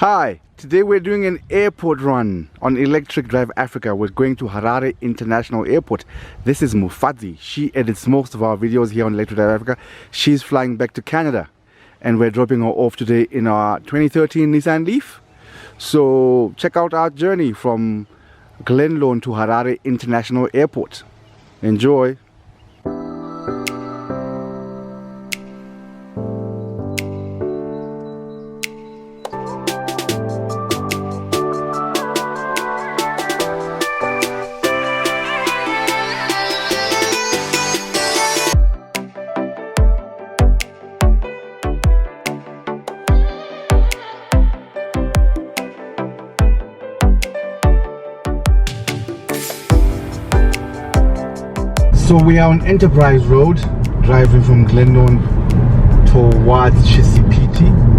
Hi, today we're doing an airport run on Electric Drive Africa. We're going to Harare International Airport. This is Fadzi. She edits most of our videos here on Electric Drive Africa. She's flying back to Canada and we're dropping her off today in our 2013 Nissan Leaf. So check out our journey from Glen to Harare International Airport. Enjoy. So we are on Enterprise Road, driving from Glen towards Chisipite.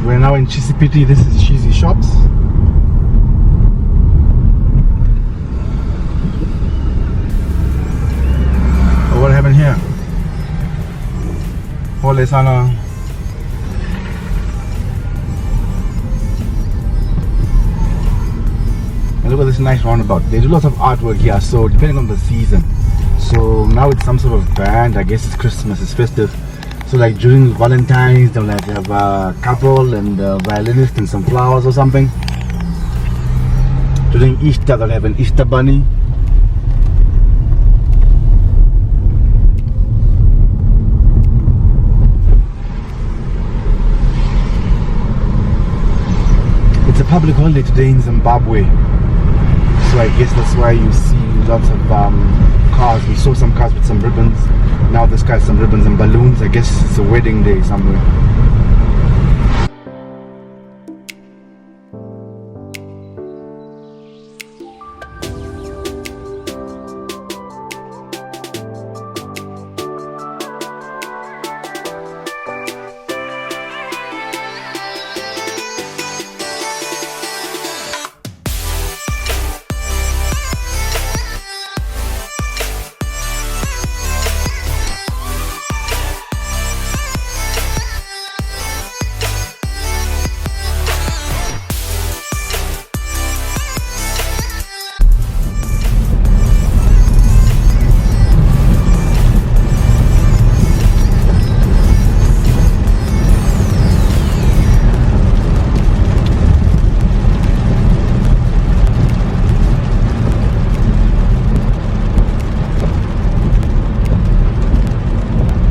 We're now in Chisipite. This is BTC Shops. Oh, what happened here? Holy Sana. And look at this nice roundabout. They do lots of artwork here, so depending on the season. So now it's some sort of band. I guess it's Christmas, it's festive. So like during Valentine's, they'll have a couple and a violinist and some flowers or something. During Easter, they'll have an Easter bunny. It's a public holiday today in Zimbabwe. So I guess that's why you see lots of cars. We saw some cars with some ribbons. Now this guy's some ribbons and balloons. I guess it's a wedding day somewhere.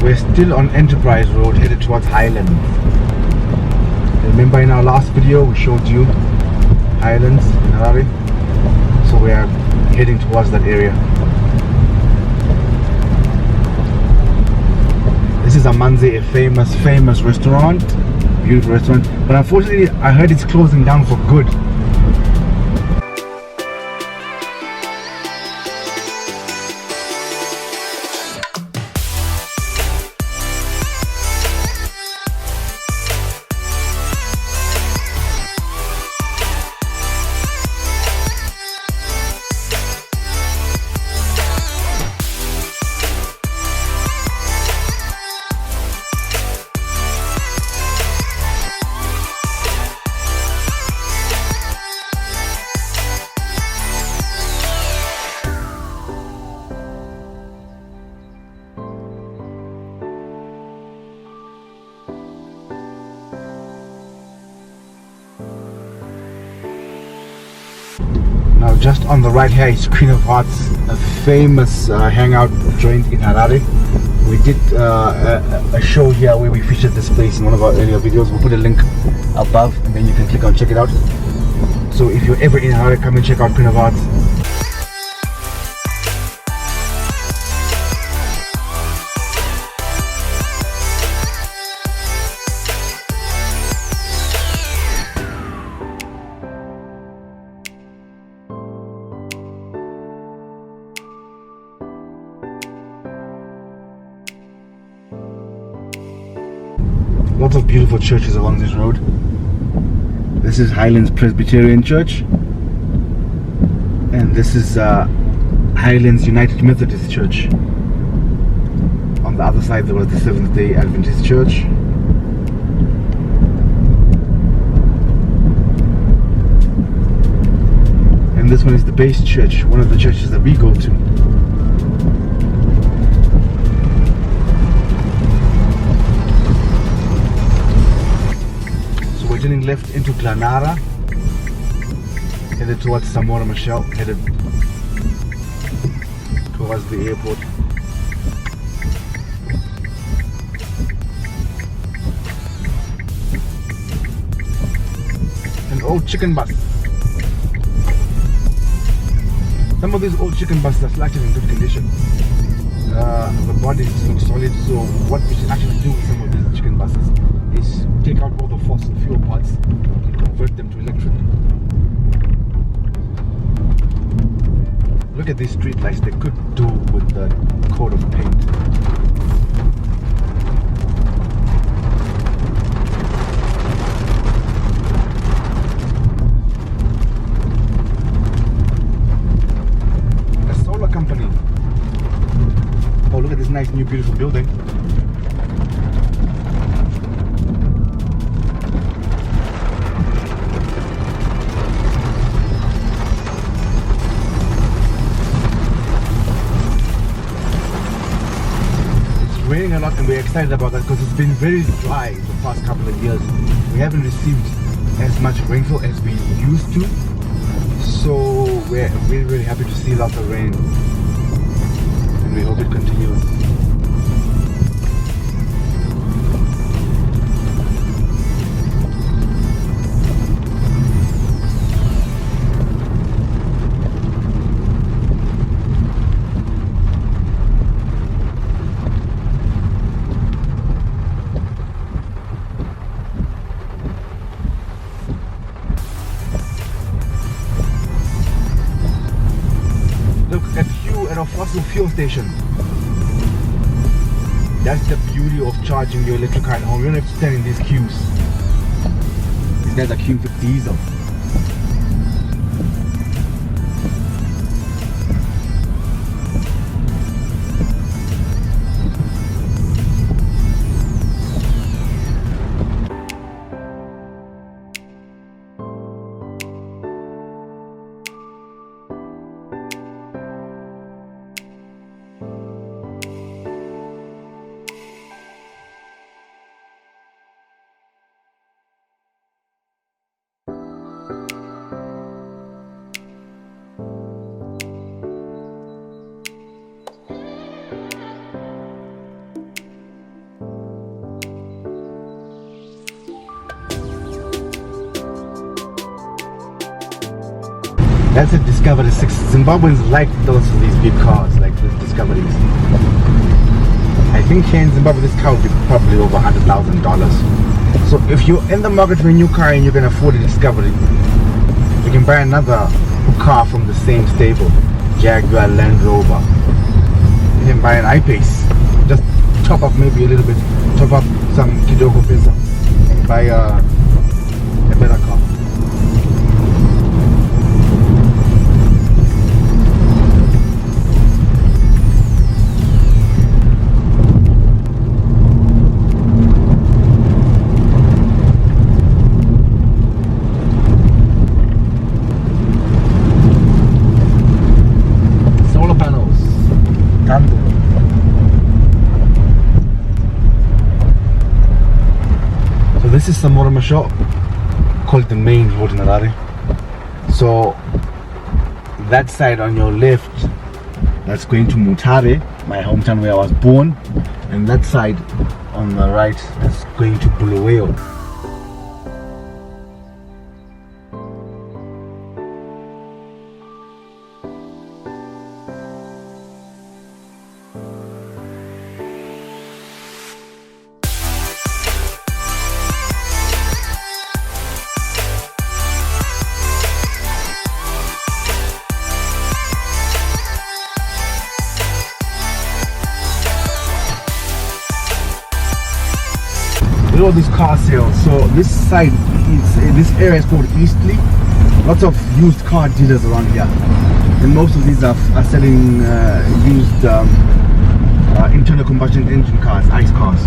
We're still on Enterprise Road, headed towards Highlands. Remember in our last video we showed you Highlands in Harare? So we are heading towards that area. This is Amanze, a famous restaurant, beautiful restaurant. But unfortunately I heard it's closing down for good. Now just on the right here is Queen of Hearts, a famous hangout joint in Harare. We did a show here where we featured this place in one of our earlier videos. We'll put a link above and then you can click on check it out. So if you're ever in Harare, come and check out Queen of Hearts. Lots of beautiful churches along this road. This is Highlands Presbyterian Church, and this is Highlands United Methodist Church. On the other side there was the Seventh-day Adventist Church. And this one is the Base Church, one of the churches that we go to. Turning left into Glenara, headed towards Samora Machel, headed towards the airport. An old chicken bus. Some of these old chicken buses are still actually in good condition. The bodies look solid, so what we should actually do with some of these chicken buses is take out all the fossil fuel parts and convert them to electric. Look at these street lights, they could do with the coat of paint. A solar company. Oh, look at this nice new beautiful building. Raining a lot and we're excited about that because it's been very dry the past couple of years. We haven't received as much rainfall as we used to, so we're really, really happy to see lots of rain and we hope it continues. Fossil fuel station. That's the beauty of charging your electric car at home. You don't have to stand in these queues. These guys are queuing for diesel. That's a Discovery 6. Zimbabweans like these big cars, like these Discoveries. I think here in Zimbabwe this car will be probably over $100,000. So if you're in the market for a new car and you can afford a Discovery, you can buy another car from the same stable, Jaguar, Land Rover. You can buy an I-Pace, just top up maybe a little bit, top up some Kidogo pesa, and buy a better car. This is Samora Machel, called the main road in Harare. So that side on your left, that's going to Mutare, my hometown where I was born, and that side on the right, that's going to Bulawayo. Look at all these car sales. So this side, this area is called Eastleigh. Lots of used car dealers around here, and most of these are selling used internal combustion engine cars, ICE cars.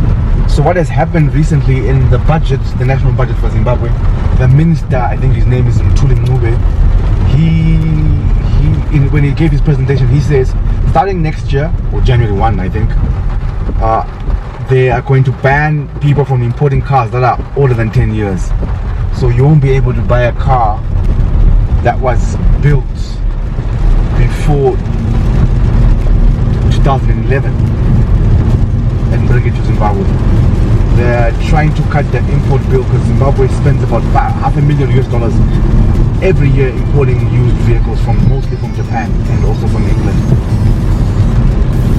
So what has happened recently in the budget, the national budget for Zimbabwe, the minister, I think his name is Mthuli Mncube, when he gave his presentation, he says starting next year, or January 1 I think, they are going to ban people from importing cars that are older than 10 years. So you won't be able to buy a car that was built before 2011 and bring it to Zimbabwe. They're trying to cut the import bill because Zimbabwe spends about $500,000 every year importing used vehicles mostly from Japan and also from England.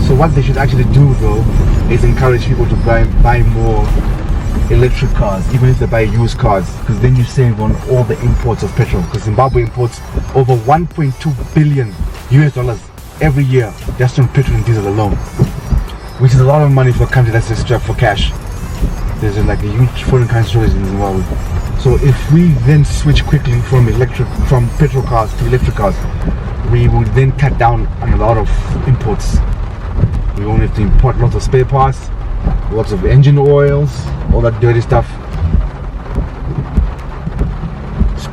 So what they should actually do though is encourage people to buy more electric cars, even if they buy used cars, because then you save on all the imports of petrol, because Zimbabwe imports over $1.2 billion every year just on petrol and diesel alone, which is a lot of money for a country that's just strapped for cash. There's like a huge foreign currency shortage in Zimbabwe. So if we then switch quickly from petrol cars to electric cars, we will then cut down on a lot of imports. We won't have to import lots of spare parts, lots of engine oils, all that dirty stuff.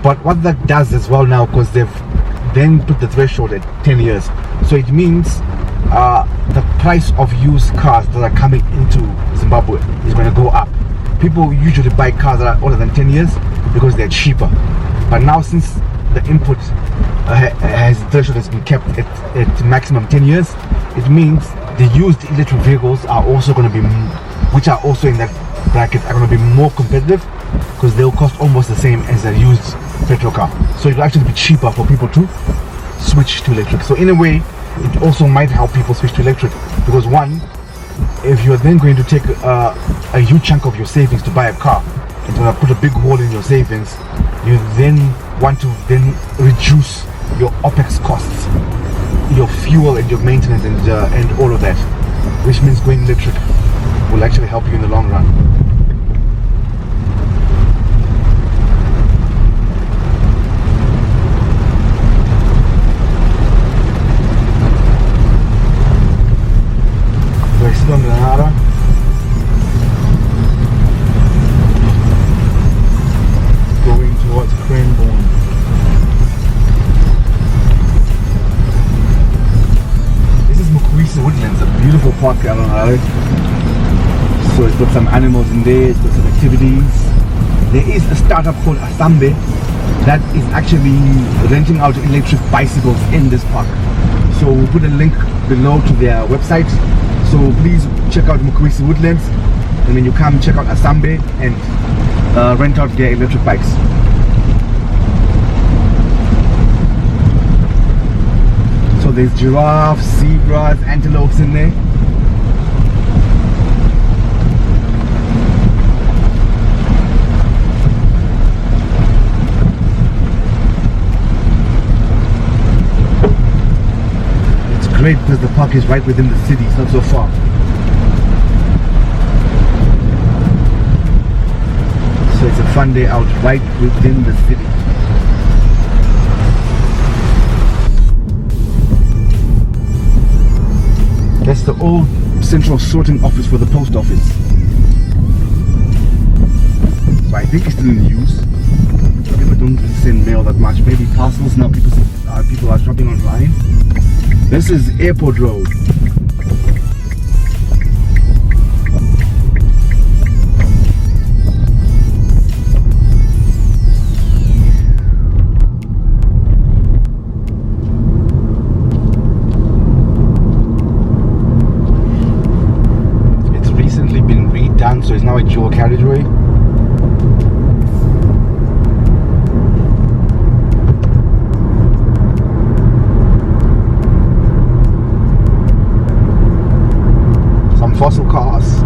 But what that does as well now, because they've then put the threshold at 10 years, so it means the price of used cars that are coming into Zimbabwe is going to go up. People usually buy cars that are older than 10 years because they're cheaper. But now since the input threshold has been kept at maximum 10 years, it means the used electric vehicles are also going to be, which are also in that bracket, are going to be more competitive because they'll cost almost the same as a used petrol car. So it'll actually be cheaper for people to switch to electric. So in a way, it also might help people switch to electric, because one, if you're then going to take a huge chunk of your savings to buy a car, it's going to put a big hole in your savings, you then want to then reduce your OPEX costs, your fuel and your maintenance and all of that, which means going electric will actually help you in the long run. So I sit on Glenara, going towards Grange. Mukuvisi Woodlands, a beautiful park out on Harare. So it's got some animals in there, it's got some activities. There is a startup called Asambe that is actually renting out electric bicycles in this park. So we'll put a link below to their website. So please check out Mukuvisi Woodlands, and then you come check out Asambe and rent out their electric bikes. So there's giraffes, zebras, antelopes in there. It's great because the park is right within the city, it's not so far. So it's a fun day out right within the city. That's the old central sorting office for the post office. So I think it's still in use. People don't really send mail that much. Maybe parcels now. People are shopping online. This is Airport Road. now a dual carriageway. Some fossil cars.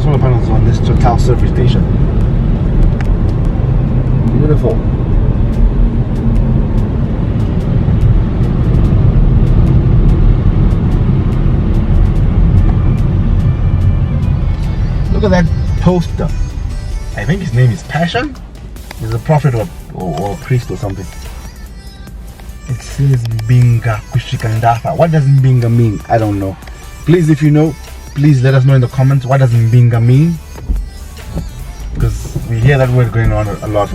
Solar panels on this Total service station. Beautiful. Look at that poster. I think his name is Passion. He's a prophet or a priest or something. It says Mbinga Kushikandafa. What does Mbinga mean? I don't know. Please, if you know, please let us know in the comments, what does Mbinga mean? Because we hear that word going on a lot.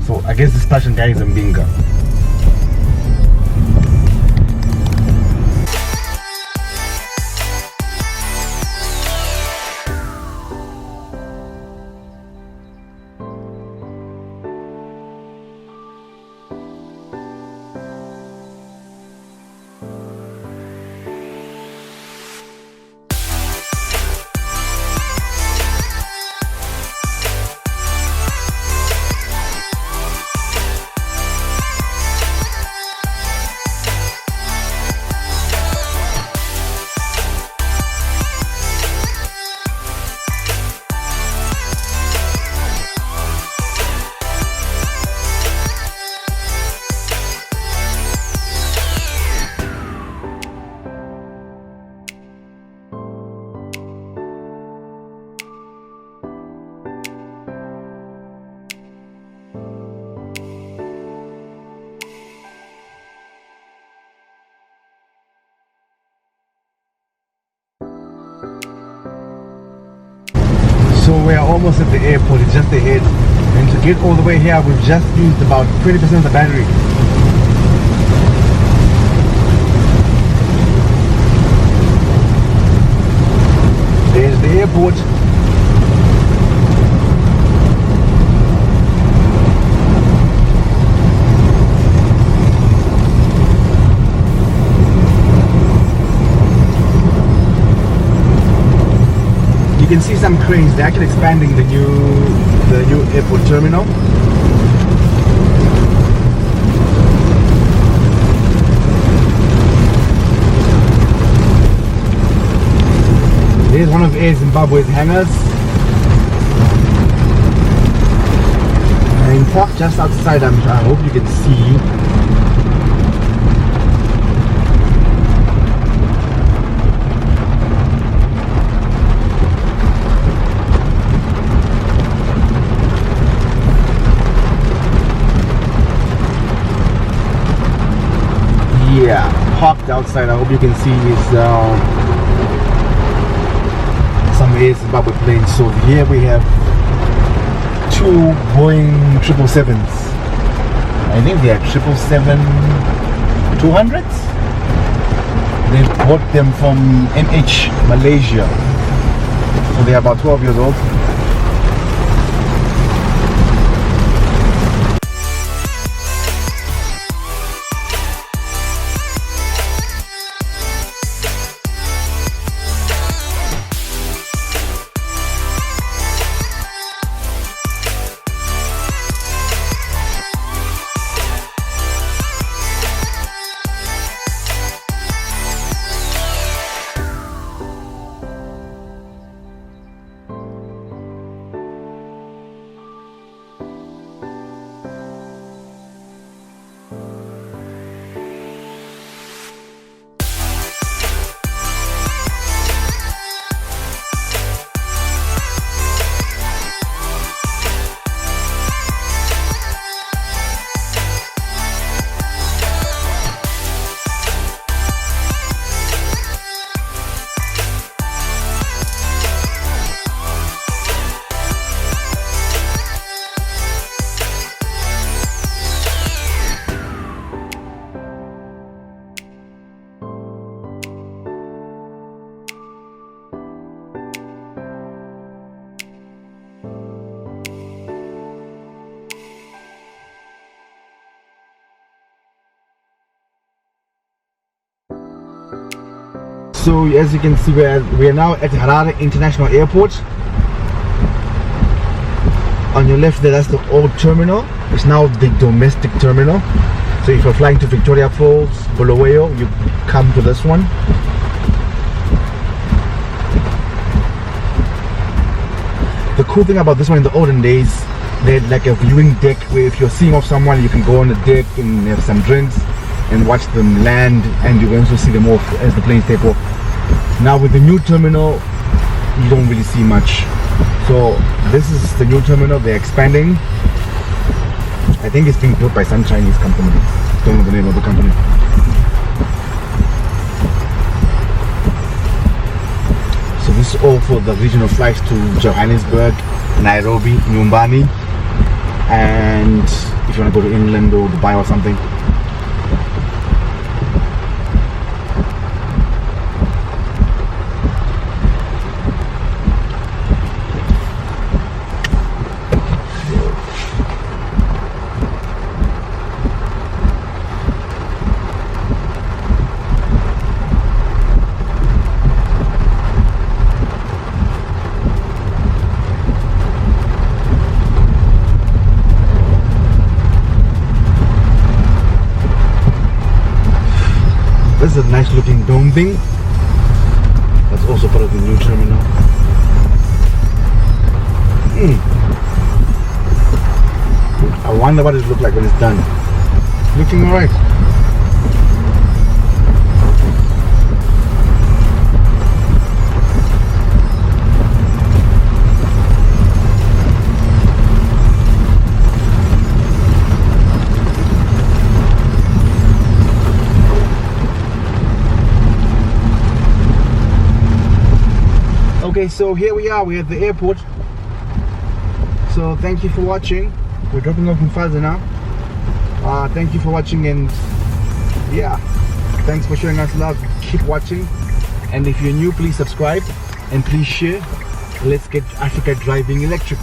So I guess this Passion guy is a Mbinga. So we are almost at the airport, it's just ahead. And to get all the way here, we've just used about 20% of the battery. There's the airport. You can see some cranes. They're actually expanding the new airport terminal. Here's one of Air Zimbabwe's hangars. In fact, just outside, I hope you can see. Yeah, parked outside. I hope you can see is some Air Zimbabwe planes. So here we have two Boeing 777s. I think they are 777-200s. They bought them from MH Malaysia. So they are about 12 years old. So as you can see, we are now at Harare International Airport. On your left there, that's the old terminal. It's now the domestic terminal. So if you're flying to Victoria Falls, Bulawayo, you come to this one. The cool thing about this one, in the olden days, they had like a viewing deck where if you're seeing off someone, you can go on the deck and have some drinks and watch them land, and you can also see them off as the planes take off. Now with the new terminal, you don't really see much. So this is the new terminal. They're expanding. I think it's being built by some Chinese company. Don't know the name of the company. So this is all for the regional flights to Johannesburg, Nairobi, Nyumbani, and if you want to go to England or Dubai or something. This is a nice looking dome thing. That's also part of the new terminal. I wonder what it looks like when it's done. Looking alright. Okay, so here we are. We're at the airport. So thank you for watching. We're dropping off in Fadzi now. Thank you for watching, and yeah, thanks for showing us love. Keep watching, and if you're new, please subscribe and please share. Let's get Africa driving electric.